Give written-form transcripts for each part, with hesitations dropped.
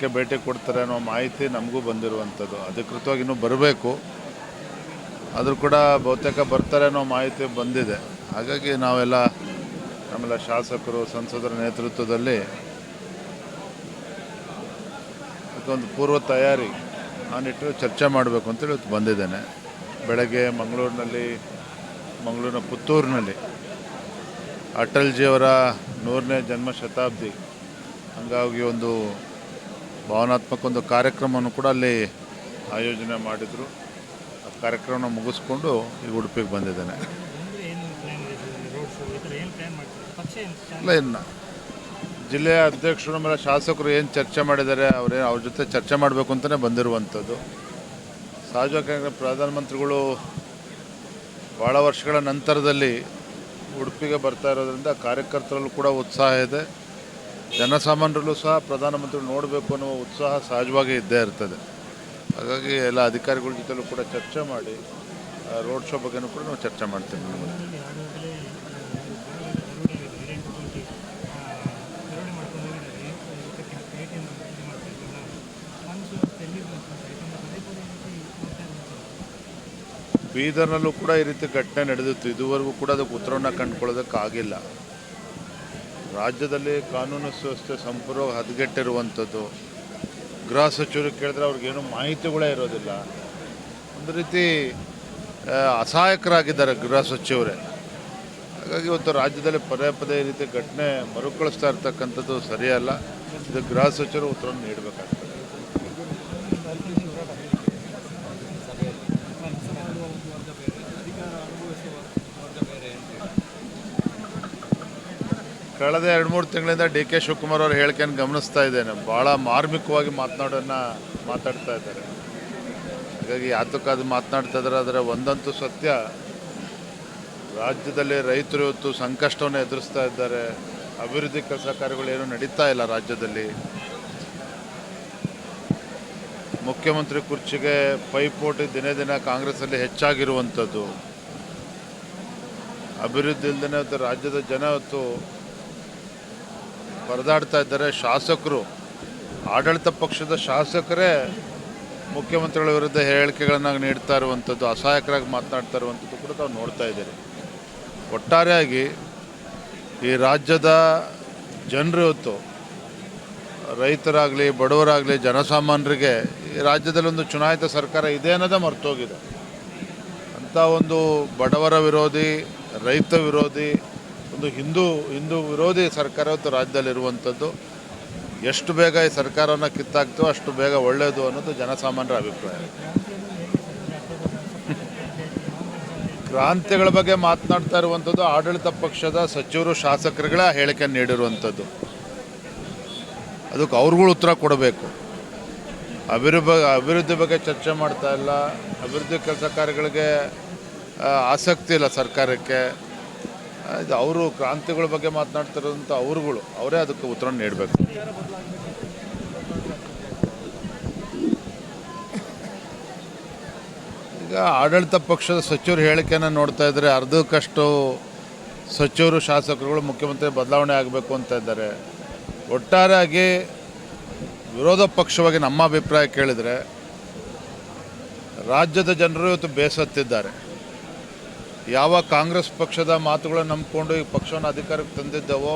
ರಾಜ್ಯಕ್ಕೆ ಭೇಟಿ ಕೊಡ್ತಾರೆ ಅನ್ನೋ ಮಾಹಿತಿ ನಮಗೂ ಬಂದಿರುವಂಥದ್ದು. ಅಧಿಕೃತವಾಗಿ ಇನ್ನೂ ಬರಬೇಕು, ಆದರೂ ಕೂಡ ಬಹುತೇಕ ಬರ್ತಾರೆ ಅನ್ನೋ ಮಾಹಿತಿ ಬಂದಿದೆ. ಹಾಗಾಗಿ ನಮ್ಮೆಲ್ಲ ಶಾಸಕರು, ಸಂಸದರ ನೇತೃತ್ವದಲ್ಲಿ ಅದಕ್ಕೊಂದು ಪೂರ್ವ ತಯಾರಿ ಆ ನಿಟ್ಟಿನಲ್ಲಿ ಚರ್ಚೆ ಮಾಡಬೇಕು ಅಂತೇಳಿ ಇವತ್ತು ಬಂದಿದ್ದೇನೆ. ಬೆಳಗ್ಗೆ ಮಂಗಳೂರಿನ ಪುತ್ತೂರಿನಲ್ಲಿ ಅಟಲ್ಜಿಯವರ 100ನೇ ಜನ್ಮ ಶತಾಬ್ದಿ ಹಂಗಾಗಿ ಒಂದು ಭಾವನಾತ್ಮಕ ಒಂದು ಕಾರ್ಯಕ್ರಮವನ್ನು ಕೂಡ ಅಲ್ಲಿ ಆಯೋಜನೆ ಮಾಡಿದರು. ಆ ಕಾರ್ಯಕ್ರಮನ ಮುಗಿಸ್ಕೊಂಡು ಈಗ ಉಡುಪಿಗೆ ಬಂದಿದ್ದೇನೆ. ಇಲ್ಲ, ಇನ್ನು ಜಿಲ್ಲೆಯ ಅಧ್ಯಕ್ಷರು ಮೇಲೆ ಶಾಸಕರು ಏನು ಚರ್ಚೆ ಮಾಡಿದ್ದಾರೆ ಅವ್ರ ಜೊತೆ ಚರ್ಚೆ ಮಾಡಬೇಕು ಅಂತಲೇ ಬಂದಿರುವಂಥದ್ದು. ಸಹಜವಾಗಿ ಪ್ರಧಾನಮಂತ್ರಿಗಳು ಭಾಳ ವರ್ಷಗಳ ನಂತರದಲ್ಲಿ ಉಡುಪಿಗೆ ಬರ್ತಾ ಇರೋದ್ರಿಂದ ಕಾರ್ಯಕರ್ತರಲ್ಲೂ ಕೂಡ ಉತ್ಸಾಹ ಇದೆ. ಜನಸಾಮಾನ್ಯರಲ್ಲೂ ಸಹ ಪ್ರಧಾನಮಂತ್ರಿಗಳು ನೋಡಬೇಕು ಅನ್ನುವ ಉತ್ಸಾಹ ಸಹಜವಾಗಿ ಇದ್ದೇ ಇರ್ತದೆ. ಹಾಗಾಗಿ ಎಲ್ಲ ಅಧಿಕಾರಿಗಳ ಜೊತೆಲೂ ಕೂಡ ಚರ್ಚೆ ಮಾಡಿ ರೋಡ್ ಶೋ ಬಗ್ಗೆನೂ ಕೂಡ ನಾವು ಚರ್ಚೆ ಮಾಡ್ತೀವಿ. ಬೀದರ್ನಲ್ಲೂ ಕೂಡ ಈ ರೀತಿ ಘಟನೆ ನಡೆದಿತ್ತು. ಇದುವರೆಗೂ ಕೂಡ ಅದಕ್ಕೆ ಉತ್ತರವನ್ನು ಕಂಡುಕೊಳ್ಳೋದಕ್ಕಾಗಿಲ್ಲ. ರಾಜ್ಯದಲ್ಲಿ ಕಾನೂನು ಸುವ್ಯವಸ್ಥೆ ಸಂಪೂರ್ಣ ಹದಗೆಟ್ಟಿರುವಂಥದ್ದು. ಗೃಹ ಸಚಿವರು ಕೇಳಿದ್ರೆ ಅವ್ರಿಗೇನು ಮಾಹಿತಿಗಳೇ ಇರೋದಿಲ್ಲ. ಒಂದು ರೀತಿ ಅಸಹಾಯಕರಾಗಿದ್ದಾರೆ ಗೃಹ ಸಚಿವರೇ. ಹಾಗಾಗಿ ಇವತ್ತು ರಾಜ್ಯದಲ್ಲಿ ಪದೇ ಈ ರೀತಿ ಘಟನೆ ಮರುಕಳಿಸ್ತಾ ಇರ್ತಕ್ಕಂಥದ್ದು ಸರಿಯಲ್ಲ. ಇದು ಗೃಹ ಸಚಿವರು ಉತ್ತರವನ್ನು ನೀಡಬೇಕಾಗ್ತದೆ. ಕಳೆದ 2-3 ತಿಂಗಳಿಂದ ಡಿ ಕೆ ಶಿವಕುಮಾರ್ ಅವ್ರ ಹೇಳಿಕೆಯನ್ನು ಗಮನಿಸ್ತಾ ಇದ್ದೇನೆ. ಭಾಳ ಮಾರ್ಮಿಕವಾಗಿ ಮಾತಾಡ್ತಾ ಇದ್ದಾರೆ. ಹಾಗಾಗಿ ಯಾತಕ್ಕಾದ್ರು ಮಾತನಾಡ್ತಾ ಇದ್ದಾರೆ. ಆದರೆ ಒಂದಂತೂ ಸತ್ಯ, ರಾಜ್ಯದಲ್ಲಿ ರೈತರು ಇವತ್ತು ಸಂಕಷ್ಟವನ್ನು ಎದುರಿಸ್ತಾ ಇದ್ದಾರೆ. ಅಭಿವೃದ್ಧಿ ಕೆಲಸ ಕಾರ್ಯಗಳೇನು ನಡೀತಾ ಇಲ್ಲ ರಾಜ್ಯದಲ್ಲಿ. ಮುಖ್ಯಮಂತ್ರಿ ಕುರ್ಚಿಗೆ ಪೈಪೋಟಿ ದಿನೇ ಕಾಂಗ್ರೆಸ್ಸಲ್ಲಿ ಹೆಚ್ಚಾಗಿರುವಂಥದ್ದು. ಅಭಿವೃದ್ಧಿ ಇಲ್ಲದೇ ಇವತ್ತು ರಾಜ್ಯದ ಜನ ಇವತ್ತು ಪರದಾಡ್ತಾ ಇದ್ದಾರೆ. ಶಾಸಕರು, ಆಡಳಿತ ಪಕ್ಷದ ಶಾಸಕರೇ ಮುಖ್ಯಮಂತ್ರಿಗಳ ವಿರುದ್ಧ ಹೇಳಿಕೆಗಳನ್ನು ನೀಡ್ತಾ ಇರುವಂಥದ್ದು, ಅಸಹಾಯಕರಾಗಿ ಮಾತನಾಡ್ತಾ ಇರುವಂಥದ್ದು ಕೂಡ ತಾವು ನೋಡ್ತಾ ಇದ್ದೀರಿ. ಒಟ್ಟಾರೆಯಾಗಿ ಈ ರಾಜ್ಯದ ಜನರು ಇವತ್ತು ರೈತರಾಗಲಿ, ಬಡವರಾಗಲಿ, ಜನಸಾಮಾನ್ಯರಿಗೆ ಈ ರಾಜ್ಯದಲ್ಲಿ ಒಂದು ಚುನಾಯಿತ ಸರ್ಕಾರ ಇದೆ ಅನ್ನೋದೇ ಮರ್ತೋಗಿದೆ. ಅಂಥ ಒಂದು ಬಡವರ ವಿರೋಧಿ, ರೈತ ವಿರೋಧಿ, ಒಂದು ಹಿಂದೂ ವಿರೋಧಿ ಸರ್ಕಾರ ಇವತ್ತು ರಾಜ್ಯದಲ್ಲಿರುವಂಥದ್ದು. ಎಷ್ಟು ಬೇಗ ಈ ಸರ್ಕಾರವನ್ನು ಕಿತ್ತಾಕ್ತೋ ಅಷ್ಟು ಬೇಗ ಒಳ್ಳೆಯದು ಅನ್ನೋದು ಜನಸಾಮಾನ್ಯರ ಅಭಿಪ್ರಾಯ. ಕ್ರಾಂತಿಗಳ ಬಗ್ಗೆ ಮಾತನಾಡ್ತಾ ಇರುವಂಥದ್ದು ಆಡಳಿತ ಪಕ್ಷದ ಸಚಿವರು, ಶಾಸಕರುಗಳೇ ಹೇಳಿಕೆಯನ್ನು ನೀಡಿರುವಂಥದ್ದು. ಅದಕ್ಕೆ ಅವ್ರುಗಳು ಉತ್ತರ ಕೊಡಬೇಕು. ಅಭಿವೃದ್ಧಿ ಬಗ್ಗೆ ಚರ್ಚೆ ಮಾಡ್ತಾ ಇಲ್ಲ. ಅಭಿವೃದ್ಧಿ ಕೆಲಸ ಕಾರ್ಯಗಳಿಗೆ ಆಸಕ್ತಿ ಇಲ್ಲ ಸರ್ಕಾರಕ್ಕೆ. ಇದು ಅವರು ಕ್ರಾಂತಿಗಳ ಬಗ್ಗೆ ಮಾತನಾಡ್ತಿರೋಂಥ ಅವರೇ ಅದಕ್ಕೆ ಉತ್ತರ ನೀಡಬೇಕು. ಈಗ ಆಡಳಿತ ಪಕ್ಷದ ಸಚಿವರು ಹೇಳಿಕೆಯನ್ನು ನೋಡ್ತಾ ಇದ್ದಾರೆ. ಅರ್ಧಕ್ಕಷ್ಟು ಸಚಿವರು, ಶಾಸಕರುಗಳು ಮುಖ್ಯಮಂತ್ರಿ ಬದಲಾವಣೆ ಆಗಬೇಕು ಅಂತ ಇದ್ದಾರೆ. ಒಟ್ಟಾರೆಯಾಗಿ ವಿರೋಧ ಪಕ್ಷವಾಗಿ ನಮ್ಮ ಅಭಿಪ್ರಾಯ ಕೇಳಿದರೆ ರಾಜ್ಯದ ಜನರು ಇವತ್ತು ಬೇಸತ್ತಿದ್ದಾರೆ. ಯಾವ ಕಾಂಗ್ರೆಸ್ ಪಕ್ಷದ ಮಾತುಗಳನ್ನು ನಂಬಿಕೊಂಡು ಈ ಪಕ್ಷವನ್ನು ಅಧಿಕಾರಕ್ಕೆ ತಂದಿದ್ದವೋ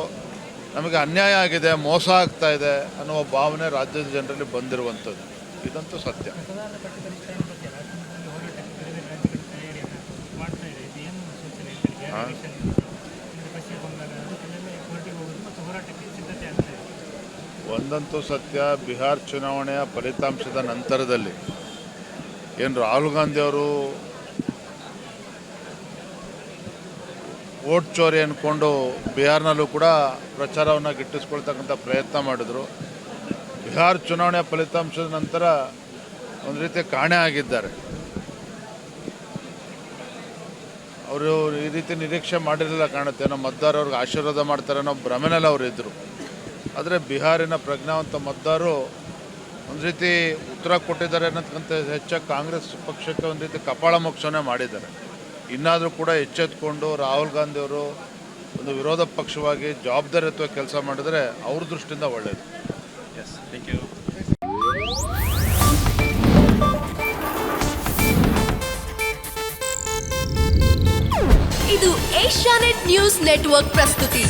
ನಮಗೆ ಅನ್ಯಾಯ ಆಗಿದೆ, ಮೋಸ ಆಗ್ತಾ ಇದೆ ಅನ್ನುವ ಭಾವನೆ ರಾಜ್ಯದ ಜನರಲ್ಲಿ ಬಂದಿರುವಂಥದ್ದು. ಇದಂತೂ ಸತ್ಯ. ಒಂದಂತೂ ಸತ್ಯ, ಬಿಹಾರ್ ಚುನಾವಣೆಯ ಫಲಿತಾಂಶದ ನಂತರದಲ್ಲಿ ಏನು ರಾಹುಲ್ ಗಾಂಧಿ ಅವರು ವೋಟ್ ಚೋರಿ ಅಂದ್ಕೊಂಡು ಬಿಹಾರ್ನಲ್ಲೂ ಕೂಡ ಪ್ರಚಾರವನ್ನು ಗಿಟ್ಟಿಸ್ಕೊಳ್ತಕ್ಕಂಥ ಪ್ರಯತ್ನ ಮಾಡಿದ್ರು. ಬಿಹಾರ್ ಚುನಾವಣೆಯ ಫಲಿತಾಂಶದ ನಂತರ ಒಂದು ರೀತಿ ಕಾಣೆ ಆಗಿದ್ದಾರೆ. ಅವರು ಈ ರೀತಿ ನಿರೀಕ್ಷೆ ಮಾಡಿರಲಿಲ್ಲ ಕಾಣುತ್ತೆ. ನಮ್ಮ ಮತದಾರವ್ರಿಗೆ ಆಶೀರ್ವಾದ ಮಾಡ್ತಾರೆ ಅನ್ನೋ ಭ್ರಮೆನಲ್ಲಿ ಅವರು ಇದ್ದರು. ಆದರೆ ಬಿಹಾರಿನ ಪ್ರಜ್ಞಾವಂತ ಮತದಾರರು ಒಂದು ರೀತಿ ಉತ್ತರ ಕೊಟ್ಟಿದ್ದಾರೆ ಅನ್ನೋದಕ್ಕಿಂತ ಹೆಚ್ಚಾಗಿ ಕಾಂಗ್ರೆಸ್ ಪಕ್ಷಕ್ಕೆ ಒಂದು ರೀತಿ ಕಪಾಳ ಮೋಕ್ಷಣೆ ಮಾಡಿದ್ದಾರೆ. ಇನ್ನಾದರೂ ಕೂಡ ಎಚ್ಚೆತ್ತುಕೊಂಡು ರಾಹುಲ್ ಗಾಂಧಿ ಅವರು ಒಂದು ವಿರೋಧ ಪಕ್ಷವಾಗಿ ಜವಾಬ್ದಾರಿಯುತ ಕೆಲಸ ಮಾಡಿದರೆ ಅವ್ರ ದೃಷ್ಟಿಯಿಂದ ಒಳ್ಳೆಯದು. Yes, thank you. ಇದು ಏಷ್ಯಾನೆಟ್ ನ್ಯೂಸ್ ನೆಟ್ವರ್ಕ್ ಪ್ರಸ್ತುತಿ.